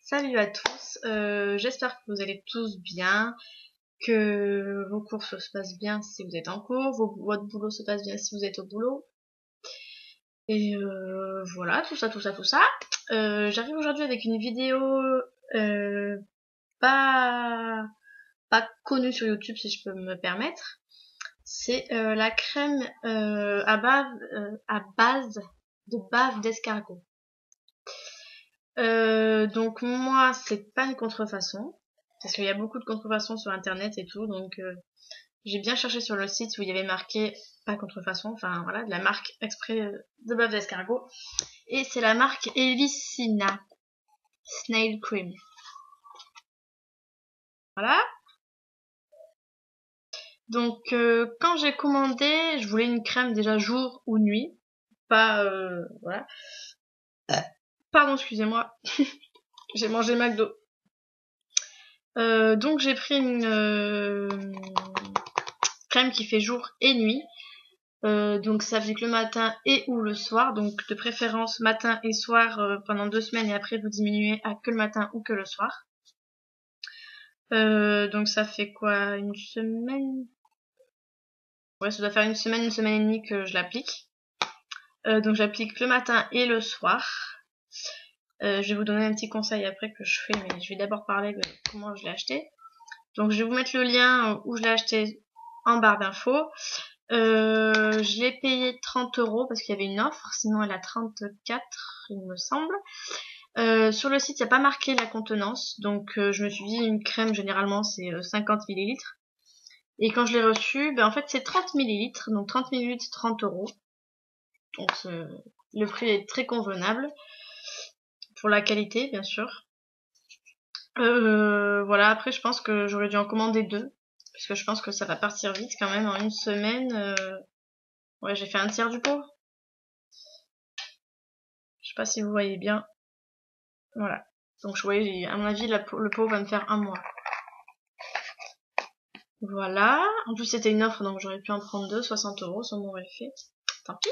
Salut à tous, j'espère que vous allez tous bien, que vos cours se passent bien si vous êtes en cours, votre boulot se passe bien si vous êtes au boulot. Et voilà, tout ça. J'arrive aujourd'hui avec une vidéo euh, pas, pas connue sur YouTube si je peux me permettre. C'est la crème à base de bave d'escargot. Donc moi, c'est pas une contrefaçon, parce qu'il y a beaucoup de contrefaçons sur internet et tout, donc j'ai bien cherché sur le site où il y avait marqué pas contrefaçon, enfin voilà, de la marque exprès de bave d'escargot, et c'est la marque Elicina Snail Cream. Voilà. Donc quand j'ai commandé, je voulais une crème déjà jour ou nuit, pas voilà. Pardon, excusez-moi, j'ai mangé McDo. Donc j'ai pris une crème qui fait jour et nuit. Donc ça fait que le matin et ou le soir, donc de préférence matin et soir pendant 2 semaines et après vous diminuez à que le matin ou que le soir. Donc ça fait quoi, une semaine? Ouais, ça doit faire une semaine et demie que je l'applique. Donc j'applique le matin et le soir. Je vais vous donner un petit conseil après que je fais, mais je vais d'abord parler de comment je l'ai acheté. Donc je vais vous mettre le lien où je l'ai acheté en barre d'infos. Je l'ai payé 30 € parce qu'il y avait une offre, sinon elle a 34 il me semble. Sur le site il n'y a pas marqué la contenance, donc je me suis dit une crème généralement c'est 50 ml. Et quand je l'ai reçue, en fait c'est 30 ml, donc 30 ml 30 €. Donc le prix est très convenable, pour la qualité bien sûr. Voilà, après je pense que j'aurais dû en commander 2, parce que je pense que ça va partir vite quand même en une semaine. Ouais, j'ai fait un tiers du pot. Je sais pas si vous voyez bien. Voilà. Donc je voyais, à mon avis, le pot va me faire un mois. Voilà. En plus c'était une offre, donc j'aurais pu en prendre 2, 60 €, ça m'aurait fait. Tant pis.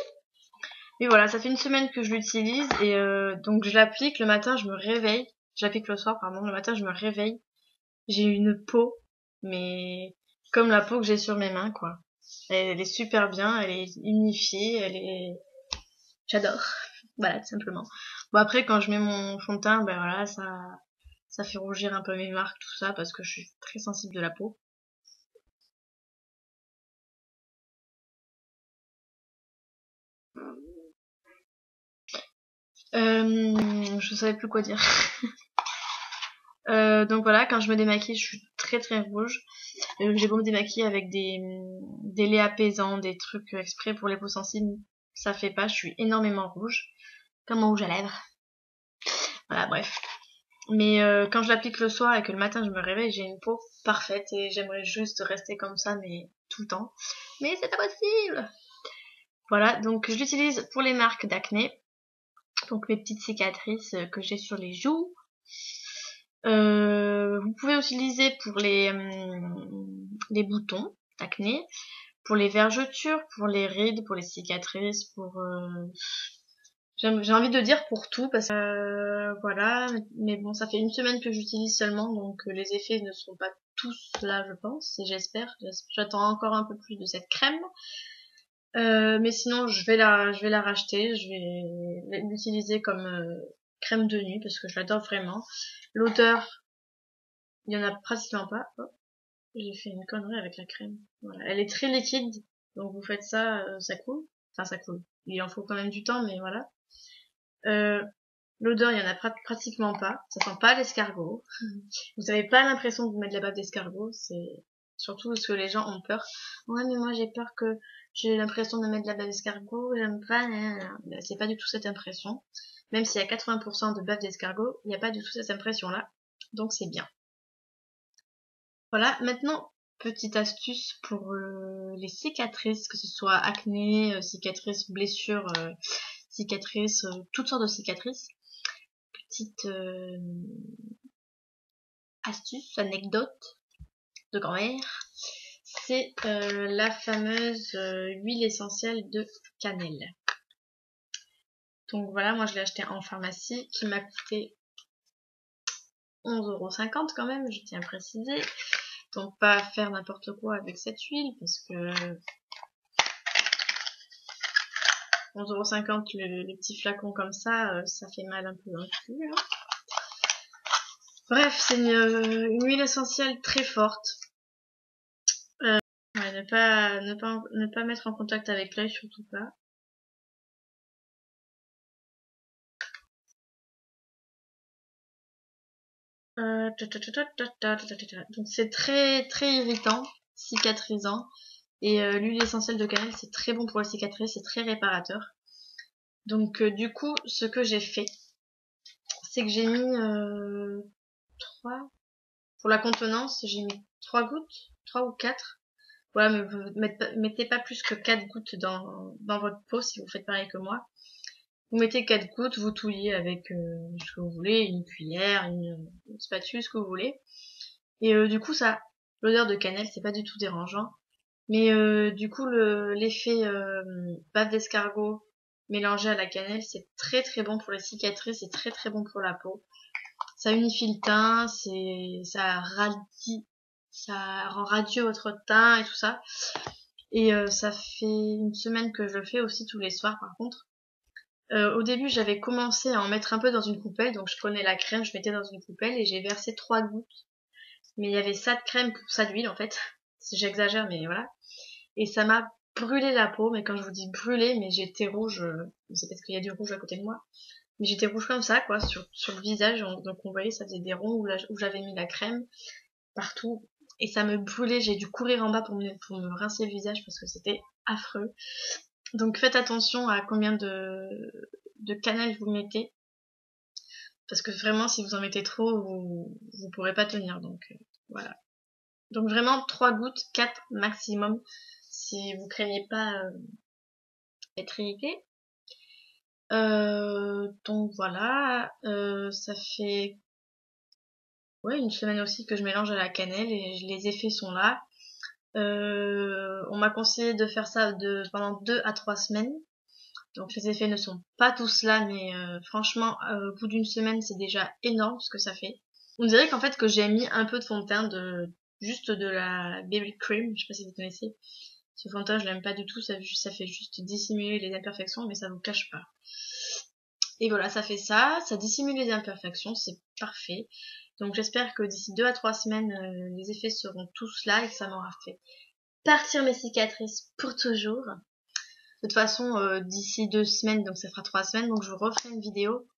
Mais voilà, ça fait une semaine que je l'utilise et donc je l'applique le matin, je me réveille. Je l'applique le soir, pardon. Le matin, je me réveille. J'ai une peau, mais comme la peau que j'ai sur mes mains, quoi. Elle est super bien, elle est unifiée, j'adore. Voilà, tout simplement. Bon après, quand je mets mon fond de teint, voilà, ça fait rougir un peu mes marques, tout ça, parce que je suis très sensible de la peau. Je savais plus quoi dire. Donc voilà, quand je me démaquille, je suis très très rouge. J'ai beau me démaquiller avec des laits apaisants, des trucs exprès pour les peaux sensibles, ça fait pas, je suis énormément rouge, comme mon rouge à lèvres. Voilà, bref. Mais quand je l'applique le soir et que le matin je me réveille, j'ai une peau parfaite et j'aimerais juste rester comme ça, mais tout le temps. Mais c'est pas possible. Voilà, donc je l'utilise pour les marques d'acné. Donc mes petites cicatrices que j'ai sur les joues. Vous pouvez utiliser pour les boutons d'acné, pour les vergetures, pour les rides, pour les cicatrices, pour j'ai envie de dire pour tout parce que voilà, mais bon, ça fait une semaine que j'utilise seulement, donc les effets ne sont pas tous là, je pense, et j'espère. J'attends encore un peu plus de cette crème. Mais sinon, je vais la racheter, je vais l'utiliser comme crème de nuit parce que je l'adore vraiment. L'odeur, il y en a pratiquement pas. Oh, j'ai fait une connerie avec la crème. Voilà, elle est très liquide, donc vous faites ça, ça coule. Enfin, ça coule. Il en faut quand même du temps, mais voilà. L'odeur, il y en a pratiquement pas. Ça sent pas l'escargot. Vous avez pas l'impression de vous mettre de la bave d'escargot. C'est surtout parce que les gens ont peur. Ouais, mais moi j'ai peur que j'ai l'impression de mettre de la bave d'escargot. J'aime pas. C'est pas du tout cette impression. Même s'il y a 80% de bave d'escargot, il n'y a pas du tout cette impression-là. Donc c'est bien. Voilà. Maintenant, petite astuce pour les cicatrices, que ce soit acné, cicatrices, blessures, cicatrices, toutes sortes de cicatrices. Petite astuce, anecdote de grand-mère, c'est la fameuse huile essentielle de cannelle. Donc voilà, moi je l'ai acheté en pharmacie, qui m'a coûté 11,50 € quand même, je tiens à préciser. Donc pas faire n'importe quoi avec cette huile parce que 11,50 € les petits flacons comme ça, ça fait mal un peu dans le cul. Hein. Bref, c'est une huile essentielle très forte. Ouais, ne pas mettre en contact avec l'œil, surtout pas. Donc c'est très très irritant, cicatrisant. Et l'huile essentielle de cannelle, c'est très bon pour la cicatrice, c'est très réparateur. Donc du coup, ce que j'ai fait, c'est que j'ai mis 3... Pour la contenance, j'ai mis 3 gouttes, 3 ou 4. Voilà, mais vous mettez pas plus que 4 gouttes dans votre pot si vous faites pareil que moi. Vous mettez 4 gouttes, vous touillez avec ce que vous voulez, une cuillère, une spatule, ce que vous voulez. Et du coup, ça, l'odeur de cannelle, c'est pas du tout dérangeant. Mais du coup, l'effet bave d'escargot mélangé à la cannelle, c'est très très bon pour les cicatrices, c'est très très bon pour la peau. Ça unifie le teint, ça rend radieux votre teint et tout ça. Et ça fait une semaine que je le fais aussi tous les soirs par contre. Au début, j'avais commencé à en mettre un peu dans une coupelle, donc je prenais la crème, je mettais dans une coupelle et j'ai versé 3 gouttes. Mais il y avait ça de crème pour ça d'huile en fait. J'exagère, mais voilà. Et ça m'a brûlé la peau, mais quand je vous dis brûlé, mais j'étais rouge, c'est parce qu'il y a du rouge à côté de moi. Mais j'étais rouge comme ça, quoi, sur le visage, donc on voyait, ça faisait des ronds où j'avais mis la crème partout. Et ça me brûlait, j'ai dû courir en bas pour me rincer le visage parce que c'était affreux. Donc faites attention à combien de cannelle vous mettez. Parce que vraiment, si vous en mettez trop, vous pourrez pas tenir. Donc voilà. Donc vraiment 3 gouttes, 4 maximum, si vous craignez pas être irrité. Donc voilà, ça fait une semaine aussi que je mélange à la cannelle et les effets sont là. On m'a conseillé de faire ça pendant 2 à 3 semaines. Donc les effets ne sont pas tous là, mais franchement, au bout d'une semaine, c'est déjà énorme ce que ça fait. On dirait qu'en fait que j'ai mis un peu de fond de teint, juste de la BB Cream, je sais pas si vous connaissez. Ce fond de teint, je l'aime pas du tout, ça fait juste dissimuler les imperfections, mais ça vous cache pas. Et voilà, ça fait ça dissimule les imperfections, c'est parfait. Donc j'espère que d'ici 2 à 3 semaines, les effets seront tous là et que ça m'aura fait partir mes cicatrices pour toujours. De toute façon, d'ici 2 semaines, donc ça fera 3 semaines, donc je vous referai une vidéo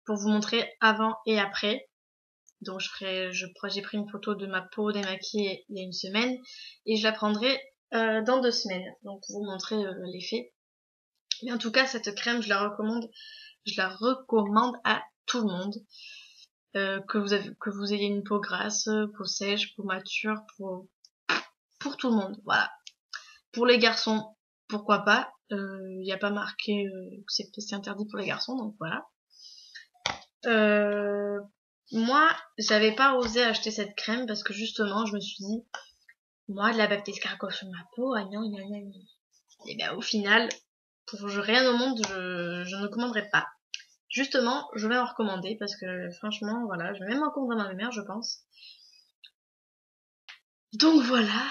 pour vous montrer avant et après. Donc j'ai pris une photo de ma peau démaquillée il y a une semaine et je la prendrai dans 2 semaines. Donc pour vous montrer l'effet. Mais en tout cas, cette crème, je la recommande à tout le monde. Que vous ayez une peau grasse, peau sèche, peau mature, pour tout le monde, voilà. Pour les garçons, pourquoi pas, il n'y a pas marqué que c'est interdit pour les garçons, donc voilà. Moi, j'avais pas osé acheter cette crème parce que justement, je me suis dit, moi, de la bave d'escargot sur ma peau, ah non. Et ben au final, pour rien au monde, je ne commanderai pas. Justement, je vais en recommander parce que franchement, voilà, je vais même en commander à ma mère, je pense. Donc voilà,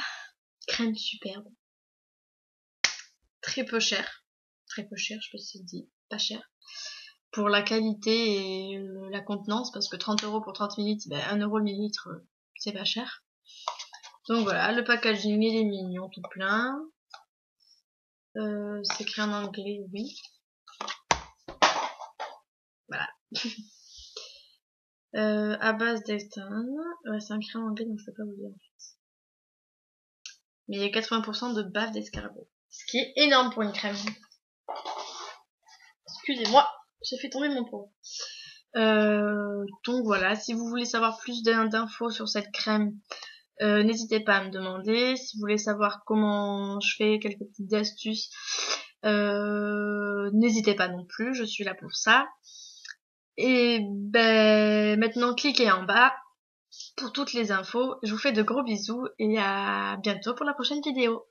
crème superbe. Très peu cher, je sais pas si je dis, pas cher. Pour la qualité et la contenance, parce que 30 € pour 30 ml, ben 1 € le millilitre, c'est pas cher. Donc voilà, le packaging il est mignon tout plein. C'est écrit en anglais, oui. Voilà. À base d'estane. Ouais, c'est écrit en anglais, donc je peux pas vous dire en fait. Mais il y a 80% de bave d'escargot. Ce qui est énorme pour une crème. Excusez-moi, j'ai fait tomber mon pot. Donc voilà, si vous voulez savoir plus d'infos sur cette crème, n'hésitez pas à me demander. Si vous voulez savoir comment je fais, quelques petites astuces, n'hésitez pas non plus, je suis là pour ça. Et ben maintenant cliquez en bas pour toutes les infos. Je vous fais de gros bisous et à bientôt pour la prochaine vidéo.